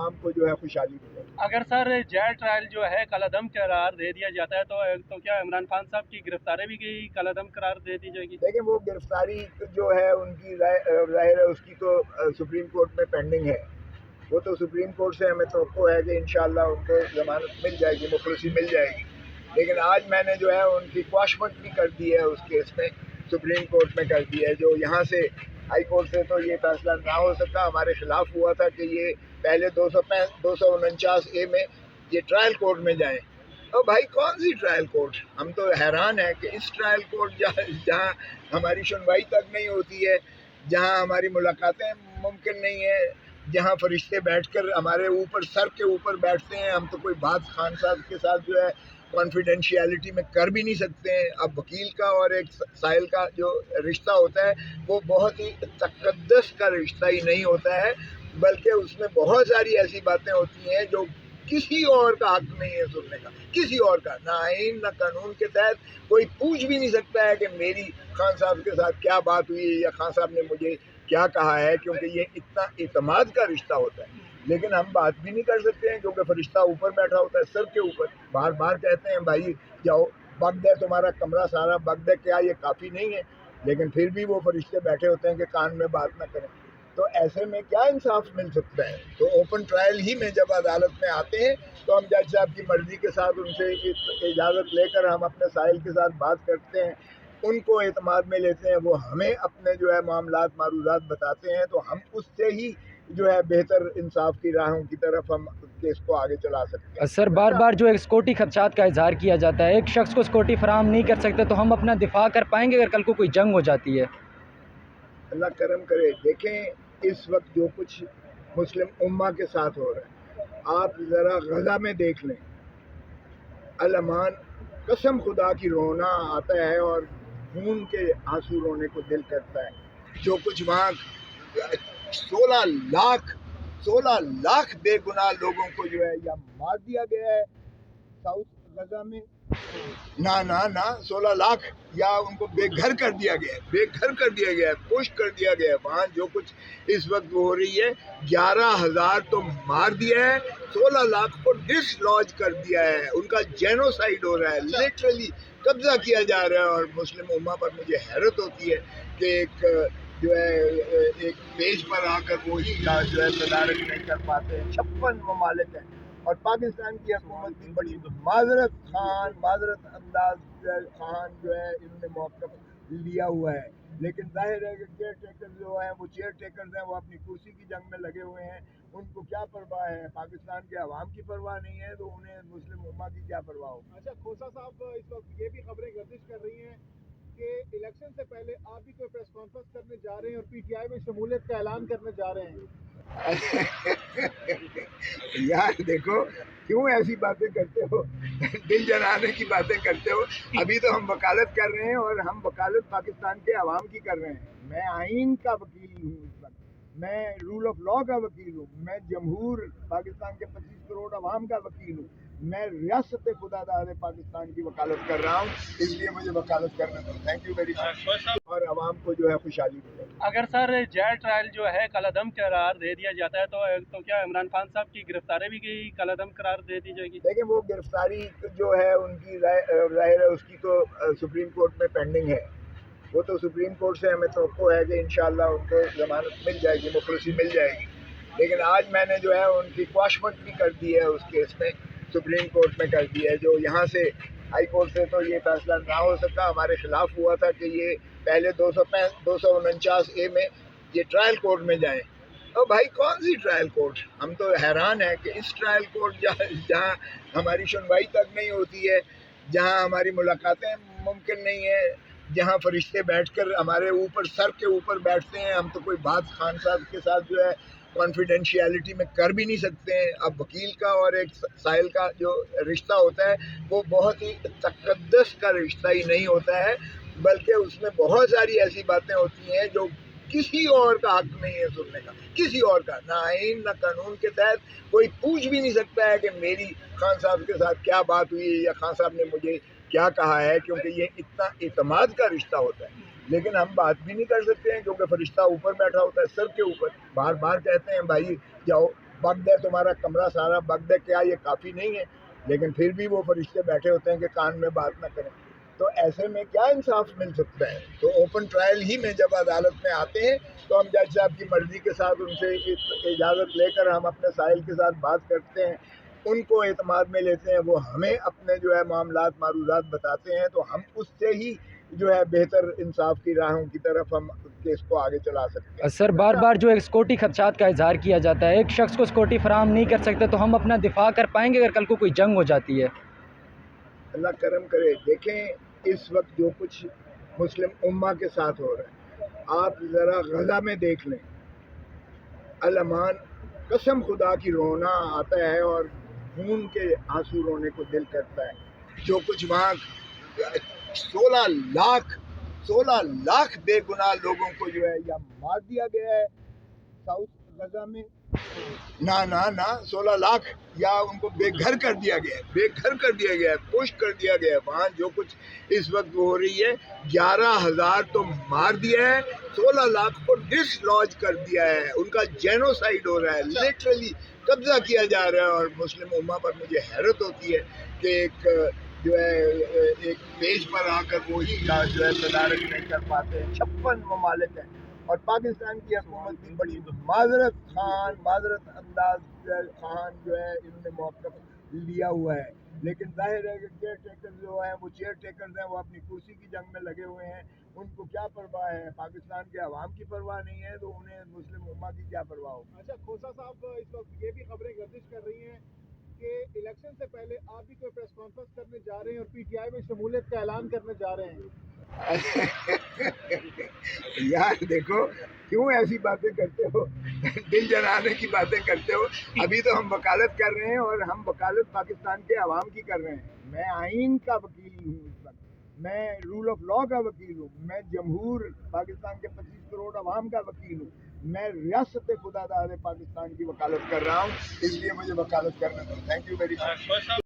आवाम को जो है खुशहाली मिले। अगर सर जेल ट्रायल जो है कलअदम करार दे दिया जाता है तो क्या इमरान खान साहब की गिरफ्तारी भी की कलअदम करार दे दी जाएगी? देखिए, वो गिरफ्तारी जो है उनकी ज़ाहिर है उसकी तो सुप्रीम कोर्ट में पेंडिंग है। वो तो सुप्रीम कोर्ट से हमें तवक्को है कि इंशाअल्लाह उनको ज़मानत मिल जाएगी, मुखलसी मिल जाएगी। लेकिन आज मैंने जो है उनकी क्वाशमेंट भी कर दी है उस केस में, सुप्रीम कोर्ट में कर दी है। जो यहाँ से हाई कोर्ट से तो ये फैसला ना हो सका, हमारे खिलाफ हुआ था कि ये पहले 249A में ये ट्रायल कोर्ट में जाएं। और भाई कौन सी ट्रायल कोर्ट, हम तो हैरान है कि इस ट्रायल कोर्ट जहाँ हमारी सुनवाई तक नहीं होती है, जहाँ हमारी मुलाकातें मुमकिन नहीं है, जहाँ फरिश्ते बैठकर हमारे ऊपर सर के ऊपर बैठते हैं, हम तो कोई बात खान साहब के साथ जो है कॉन्फिडेंशियलिटी में कर भी नहीं सकते हैं। अब वकील का और एक साहिल का जो रिश्ता होता है वो बहुत ही तकद्दस का रिश्ता ही नहीं होता है, बल्कि उसमें बहुत सारी ऐसी बातें होती हैं जो किसी और का हक नहीं है सुनने का, किसी और का, ना आइन ना कानून के तहत कोई पूछ भी नहीं सकता है कि मेरी खान साहब के साथ क्या बात हुई या खान साहब ने मुझे क्या कहा है, क्योंकि ये इतना इत्मीनान का रिश्ता होता है। लेकिन हम बात भी नहीं कर सकते हैं क्योंकि फरिश्ता ऊपर बैठा होता है, सर के ऊपर। बार बार कहते हैं भाई जाओ, बग्द है तुम्हारा कमरा सारा, बग्द है, क्या ये काफ़ी नहीं है? लेकिन फिर भी वो फरिश्ते बैठे होते हैं कि कान में बात ना करें। तो ऐसे में क्या इंसाफ मिल सकता है? तो ओपन ट्रायल ही में जब अदालत में आते हैं तो हम जज साहब की मर्जी के साथ उनसे इजाज़त लेकर हम अपने साहिल के साथ बात करते हैं, उनको एतमाद में लेते हैं, वो हमें अपने जो है मामलात मारूजात बताते हैं, तो हम उससे ही जो है बेहतर इंसाफ की राहों की तरफ हम केस को आगे चला सकते हैं। सर बार बार जो एक सिक्योरिटी खदशात का इजहार किया जाता है, एक शख्स को सिक्योरिटी फराहम नहीं कर सकते तो हम अपना दिफा कर पाएंगे अगर कल को कोई जंग हो जाती है? अल्लाह करम करे। देखें इस वक्त जो कुछ मुस्लिम उम्मा के साथ हो रहा है, आप ज़रा गज़ा में देख लें, अल-अमान, कसम खुदा की रोना आता है और खून के आंसू रोने को दिल करता है। जो कुछ वहाँ 16 लाख बेगुनाह लोगों को जो है या मार दिया गया है साउथ गजा में, ना 16 लाख, या उनको बेघर कर दिया गया है, बेघर कर दिया गया है, पुश कर दिया गया है। वहाँ जो कुछ इस वक्त हो रही है, 11,000 तो मार दिया है, 16 लाख को डिसलॉज कर दिया है, उनका जेनोसाइड हो रहा है, लिटरली कब्जा किया जा रहा है। और मुस्लिम उम्मा पर मुझे हैरत होती है कि एक जो है एक पेज पर आकर वही का जो है तदारक नहीं कर पाते हैं। 56 ममालिक हैं और पाकिस्तान की हुकूमत की बड़ी माजरत अंदाज खान जो है इन्होंने मौक़िफ़ लिया हुआ है। लेकिन जाहिर है कि केयर टेकर जो हैं वो चेयर टेकर्स हैं, वो अपनी कुर्सी की जंग में लगे हुए हैं, उनको क्या परवाह है? पाकिस्तान के अवाम की परवाह नहीं है तो उन्हें मुस्लिम उम्मा की क्या परवाह होगी? अच्छा, खोसा साहब, इस वक्त ये भी खबरें गर्दिश कर रही हैं कि इलेक्शन से पहले आप भी कोई प्रेस कॉन्फ्रेंस करने जा रहे हैं और पीटीआई में शमूलियत का ऐलान करने जा रहे हैं। यार देखो, क्यों ऐसी बातें करते हो? दिल जलाने की बातें करते हो। अभी तो हम वकालत कर रहे हैं और हम वकालत पाकिस्तान के अवाम की कर रहे हैं। मैं आइन का वकील हूँ इस वक्त, मैं रूल ऑफ लॉ का वकील हूँ, मैं जमहूर पाकिस्तान के 25 करोड़ अवाम का वकील हूँ, मैं रियासत खुदादार पाकिस्तान की वकालत कर रहा हूँ, इसलिए मुझे वकालत करना था। Thank you very much. और अवाम को जो है खुशहाली मिले। अगर सर जेल ट्रायल जो है कलअदम करार दे दिया जाता है तो क्या इमरान खान साहब की गिरफ्तारी भी की कलअदम करार दे दी जाएगी? देखिए, वो गिरफ्तारी जो है उनकी ज़ाहिर है उसकी तो सुप्रीम कोर्ट में पेंडिंग है। वो तो सुप्रीम कोर्ट से हमें तवक्को है कि इंशाअल्लाह उनको ज़मानत मिल जाएगी, मुखलसी मिल जाएगी। लेकिन आज मैंने जो है उनकी क्वाशमेंट भी कर दी है उस केस में, सुप्रीम कोर्ट में कर दी है। जो यहाँ से हाई कोर्ट से तो ये फैसला ना हो सका, हमारे खिलाफ हुआ था कि ये पहले 249A में ये ट्रायल कोर्ट में जाएं। और भाई कौन सी ट्रायल कोर्ट, हम तो हैरान है कि इस ट्रायल कोर्ट जहाँ हमारी सुनवाई तक नहीं होती है, जहाँ हमारी मुलाकातें मुमकिन नहीं है, जहाँ फरिश्ते बैठकर हमारे ऊपर सर के ऊपर बैठते हैं, हम तो कोई बात खान साहब के साथ जो है कॉन्फिडेंशियलिटी में कर भी नहीं सकते हैं। अब वकील का और एक साहिल का जो रिश्ता होता है वो बहुत ही तकद्दस का रिश्ता ही नहीं होता है, बल्कि उसमें बहुत सारी ऐसी बातें होती हैं जो किसी और का हक नहीं है सुनने का, किसी और का, ना आइन ना कानून के तहत कोई पूछ भी नहीं सकता है कि मेरी खान साहब के साथ क्या बात हुई या खान साहब ने मुझे क्या कहा है, क्योंकि ये इतना इत्मीनान का रिश्ता होता है। लेकिन हम बात भी नहीं कर सकते हैं क्योंकि फरिश्ता ऊपर बैठा होता है, सर के ऊपर। बार बार कहते हैं भाई जाओ, बग्द है तुम्हारा कमरा सारा बग्द है, क्या ये काफ़ी नहीं है? लेकिन फिर भी वो फरिश्ते बैठे होते हैं कि कान में बात ना करें। तो ऐसे में क्या इंसाफ मिल सकता है? तो ओपन ट्रायल ही में जब अदालत में आते हैं तो हम जज साहब की मर्ज़ी के साथ उनसे इजाज़त लेकर हम अपने साहिल के साथ बात करते हैं, उनको एतमाद में लेते हैं, वो हमें अपने जो है मामलात मारूज़ात बताते हैं, तो हम उससे ही जो है बेहतर इंसाफ की राहों की तरफ हम केस को आगे चला सकते हैं। सर बार बार जो एक सिक्योरिटी खदशात का इजहार किया जाता है, एक शख्स को सिक्योरिटी फराहम नहीं कर सकते तो हम अपना दिफा कर पाएंगे अगर कल को कोई जंग हो जाती है? अल्लाह करम करे। देखें इस वक्त जो कुछ मुस्लिम उम्मा के साथ हो रहा है, आप ज़रा गज़ा में देख लें, अल-अमान, कसम खुदा की रोना आता है और खून के आंसू रोने को दिल करता है। जो कुछ वहाँ 16 लाख बेगुनाह लोगों को जो है या मार दिया गया है साउथ गजा में, ना 16 लाख या उनको बेघर कर दिया गया है, पुश कर दिया गया है। वहाँ जो कुछ इस वक्त हो रही है, 11,000 तो मार दिया है, 16 लाख को डिसलॉज कर दिया है, उनका जेनोसाइड हो रहा है, लिटरली कब्जा किया जा रहा है। और मुस्लिम उम्मा पर मुझे हैरत होती है कि एक जो है एक पेज पर आकर वही का जो है तदारक नहीं कर पाते हैं। 56 ममालिक हैं और पाकिस्तान की हुकूमत की बड़ी माजरत अंदाज खान जो है इन्होंने मौक़िफ़ लिया हुआ है। लेकिन जाहिर है कि केयर टेकर जो हैं वो चेयर टेकर्स हैं, वो अपनी कुर्सी की जंग में लगे हुए हैं, उनको क्या परवाह है? पाकिस्तान के अवाम की परवाह नहीं है तो उन्हें मुस्लिम उम्मा की क्या परवाह हो? अच्छा खोसा साहब, इस वक्त ये भी खबरें गर्दिश कर रही हैं कि इलेक्शन से पहले आप भी कोई प्रेस कॉन्फ्रेंस करने जा रहे हैं और पीटीआई में शमूलियत का ऐलान करने जा रहे हैं। यार देखो क्यों ऐसी बातें करते हो, दिल जलाने की बातें करते हो। अभी तो हम वकालत कर रहे हैं और हम वकालत पाकिस्तान के अवाम की कर रहे हैं। मैं आइन का वकील हूँ इस वक्त, मैं रूल ऑफ लॉ का वकील हूँ, मैं जमहूर पाकिस्तान के 25 करोड़ अवाम का वकील हूँ, मैं रियासत खुदादार पाकिस्तान की वकालत कर रहा हूँ, इसलिए मुझे वकालत करने दो। Thank you very much.